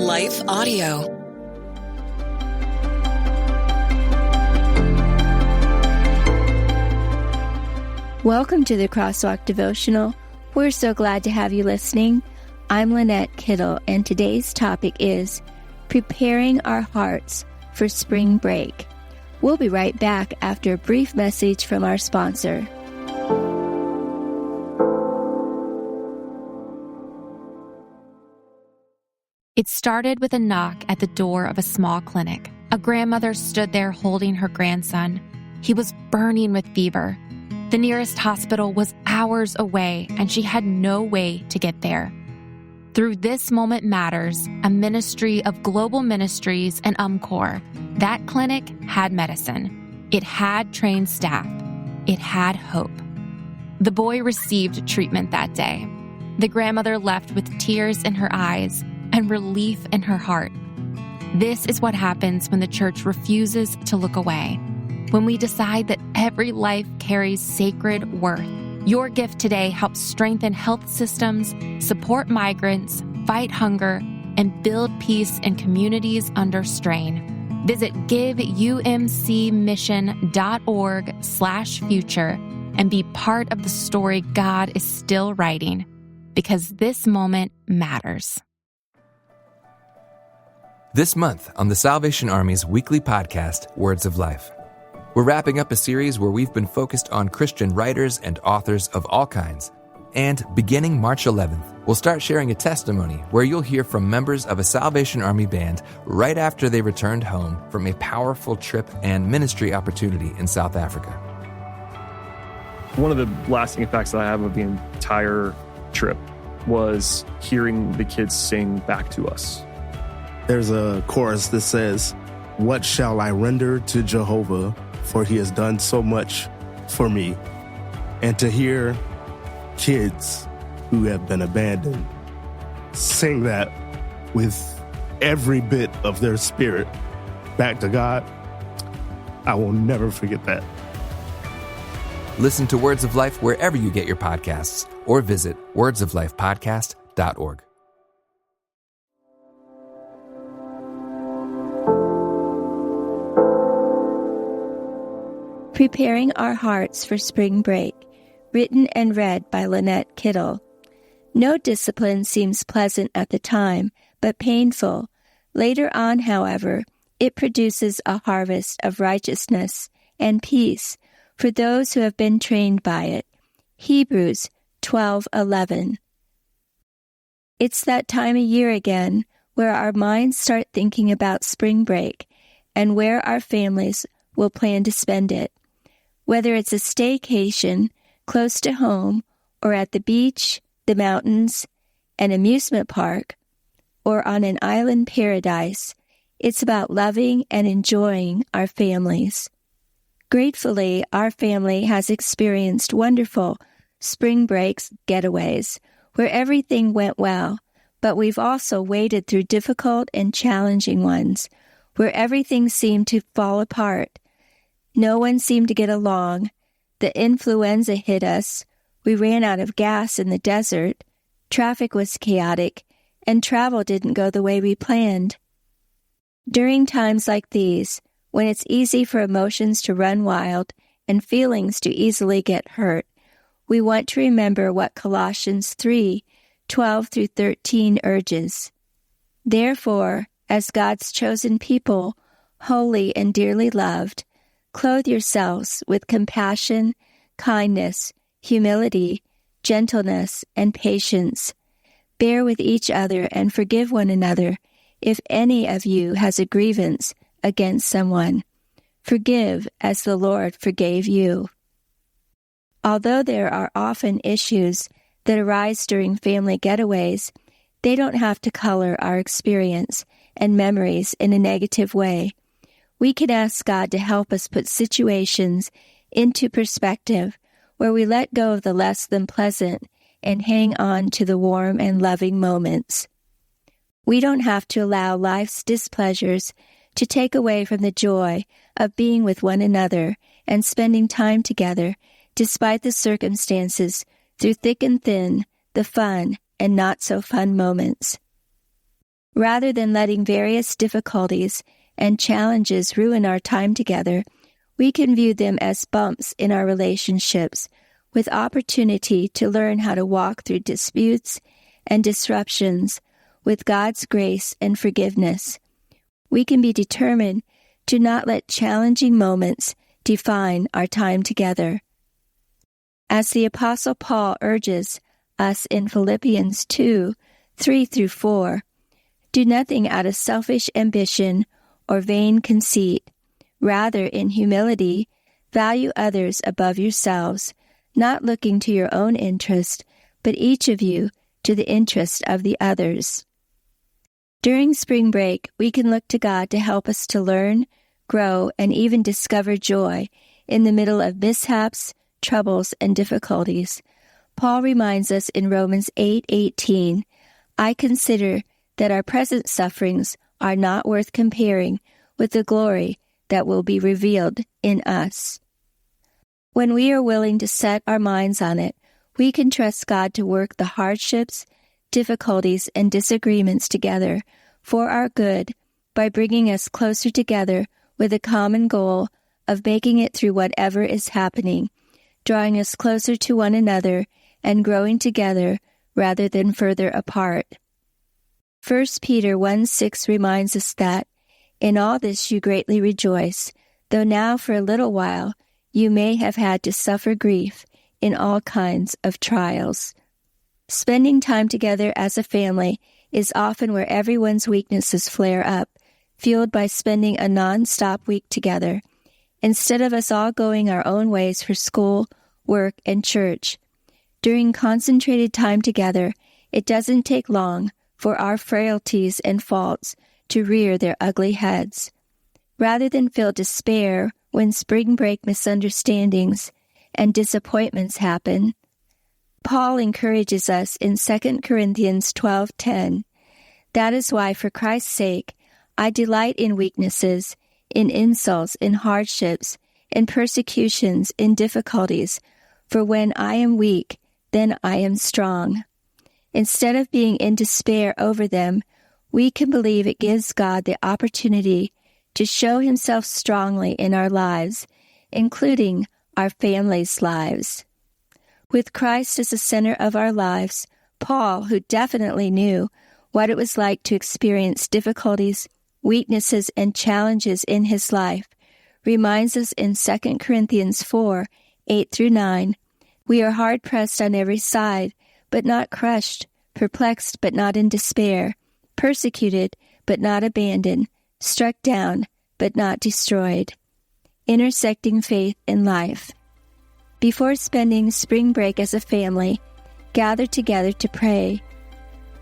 Life Audio. Welcome to the Crosswalk Devotional. We're so glad to have you listening. I'm Lynette Kittle, and today's topic is preparing our hearts for spring break. We'll be right back after a brief message from our sponsor. It started with a knock at the door of a small clinic. A grandmother stood there holding her grandson. He was burning with fever. The nearest hospital was hours away, and she had no way to get there. Through This Moment Matters, a ministry of Global Ministries and UMCOR, that clinic had medicine. It had trained staff. It had hope. The boy received treatment that day. The grandmother left with tears in her eyes and relief in her heart. This is what happens when the church refuses to look away. When we decide that every life carries sacred worth. Your gift today helps strengthen health systems, support migrants, fight hunger, and build peace in communities under strain. Visit giveumcmission.org/future and be part of the story God is still writing, because this moment matters. This month on the Salvation Army's weekly podcast, Words of Life. We're wrapping up a series where we've been focused on Christian writers and authors of all kinds. And beginning March 11th, we'll start sharing a testimony where you'll hear from members of a Salvation Army band right after they returned home from a powerful trip and ministry opportunity in South Africa. One of the lasting effects that I have of the entire trip was hearing the kids sing back to us. There's a chorus that says, "What shall I render to Jehovah? For he has done so much for me." And to hear kids who have been abandoned sing that with every bit of their spirit back to God, I will never forget that. Listen to Words of Life wherever you get your podcasts or visit wordsoflifepodcast.org. Preparing Our Hearts for Spring Break, written and read by Lynette Kittle. No discipline seems pleasant at the time, but painful. Later on, however, it produces a harvest of righteousness and peace for those who have been trained by it. Hebrews 12:11. It's that time of year again where our minds start thinking about spring break and where our families will plan to spend it. Whether it's a staycation close to home or at the beach, the mountains, an amusement park, or on an island paradise, it's about loving and enjoying our families. Gratefully, our family has experienced wonderful spring breaks getaways where everything went well, but we've also waded through difficult and challenging ones where everything seemed to fall apart. No one seemed to get along. The influenza hit us. We ran out of gas in the desert. Traffic was chaotic, and travel didn't go the way we planned. During times like these, when it's easy for emotions to run wild and feelings to easily get hurt, we want to remember what Colossians 3:12-13 urges. Therefore, as God's chosen people, holy and dearly loved, clothe yourselves with compassion, kindness, humility, gentleness, and patience. Bear with each other and forgive one another if any of you has a grievance against someone. Forgive as the Lord forgave you. Although there are often issues that arise during family getaways, they don't have to color our experience and memories in a negative way. We can ask God to help us put situations into perspective where we let go of the less than pleasant and hang on to the warm and loving moments. We don't have to allow life's displeasures to take away from the joy of being with one another and spending time together despite the circumstances, through thick and thin, the fun and not so fun moments. Rather than letting various difficulties and challenges ruin our time together, we can view them as bumps in our relationships, with opportunity to learn how to walk through disputes and disruptions with God's grace and forgiveness. We can be determined to not let challenging moments define our time together. As the Apostle Paul urges us in Philippians 2:3-4, do nothing out of selfish ambition or vain conceit. Rather, in humility, value others above yourselves, not looking to your own interest, but each of you to the interest of the others. During spring break, we can look to God to help us to learn, grow, and even discover joy in the middle of mishaps, troubles, and difficulties. Paul reminds us in Romans 8:18, I consider that our present sufferings are not worth comparing with the glory that will be revealed in us. When we are willing to set our minds on it, we can trust God to work the hardships, difficulties, and disagreements together for our good by bringing us closer together with a common goal of making it through whatever is happening, drawing us closer to one another and growing together rather than further apart. 1 Peter 1:6 reminds us that, in all this you greatly rejoice, though now for a little while you may have had to suffer grief in all kinds of trials. Spending time together as a family is often where everyone's weaknesses flare up, fueled by spending a non-stop week together, instead of us all going our own ways for school, work, and church. During concentrated time together, it doesn't take long for our frailties and faults to rear their ugly heads. Rather than feel despair when spring break misunderstandings and disappointments happen, Paul encourages us in 2 Corinthians 12:10. That is why, for Christ's sake, I delight in weaknesses, in insults, in hardships, in persecutions, in difficulties, for when I am weak, then I am strong. Instead of being in despair over them, we can believe it gives God the opportunity to show himself strongly in our lives, including our families' lives. With Christ as the center of our lives, Paul, who definitely knew what it was like to experience difficulties, weaknesses, and challenges in his life, reminds us in 2 Corinthians 4:8-9, we are hard-pressed on every side, but not crushed, perplexed, but not in despair, persecuted, but not abandoned, struck down, but not destroyed. Intersecting faith and life. Before spending spring break as a family, gather together to pray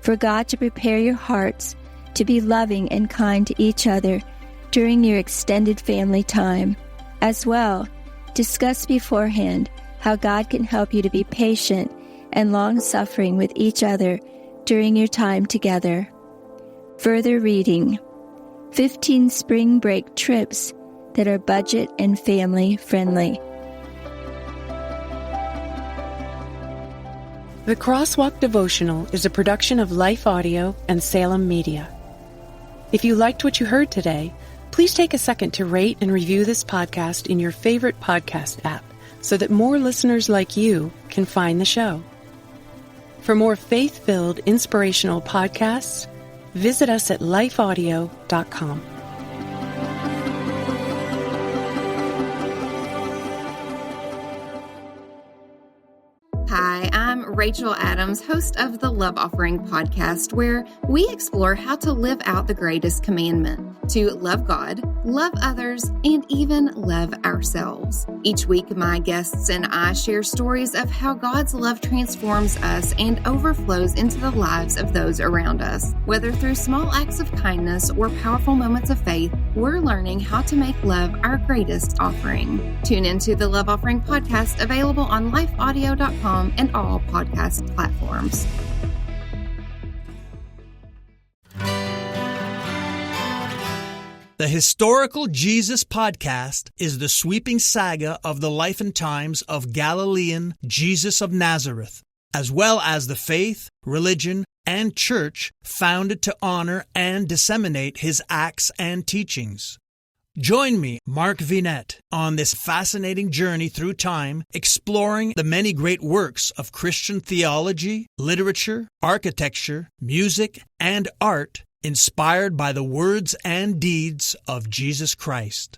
for God to prepare your hearts to be loving and kind to each other during your extended family time. As well, discuss beforehand how God can help you to be patient and long-suffering with each other during your time together. Further reading. 15 spring break trips that are budget and family friendly. The Crosswalk Devotional is a production of Life Audio and Salem Media. If you liked what you heard today, please take a second to rate and review this podcast in your favorite podcast app so that more listeners like you can find the show. For more faith-filled, inspirational podcasts, visit us at lifeaudio.com. Hi, I'm Rachel Adams, host of the Love Offering podcast, where we explore how to live out the greatest commandment, to love God, love others, and even love ourselves. Each week, my guests and I share stories of how God's love transforms us and overflows into the lives of those around us. Whether through small acts of kindness or powerful moments of faith, we're learning how to make love our greatest offering. Tune into the Love Offering podcast, available on lifeaudio.com and all podcast platforms. The Historical Jesus Podcast is the sweeping saga of the life and times of Galilean Jesus of Nazareth, as well as the faith, religion, and church founded to honor and disseminate his acts and teachings. Join me, Mark Vinette, on this fascinating journey through time, exploring the many great works of Christian theology, literature, architecture, music, and art inspired by the words and deeds of Jesus Christ.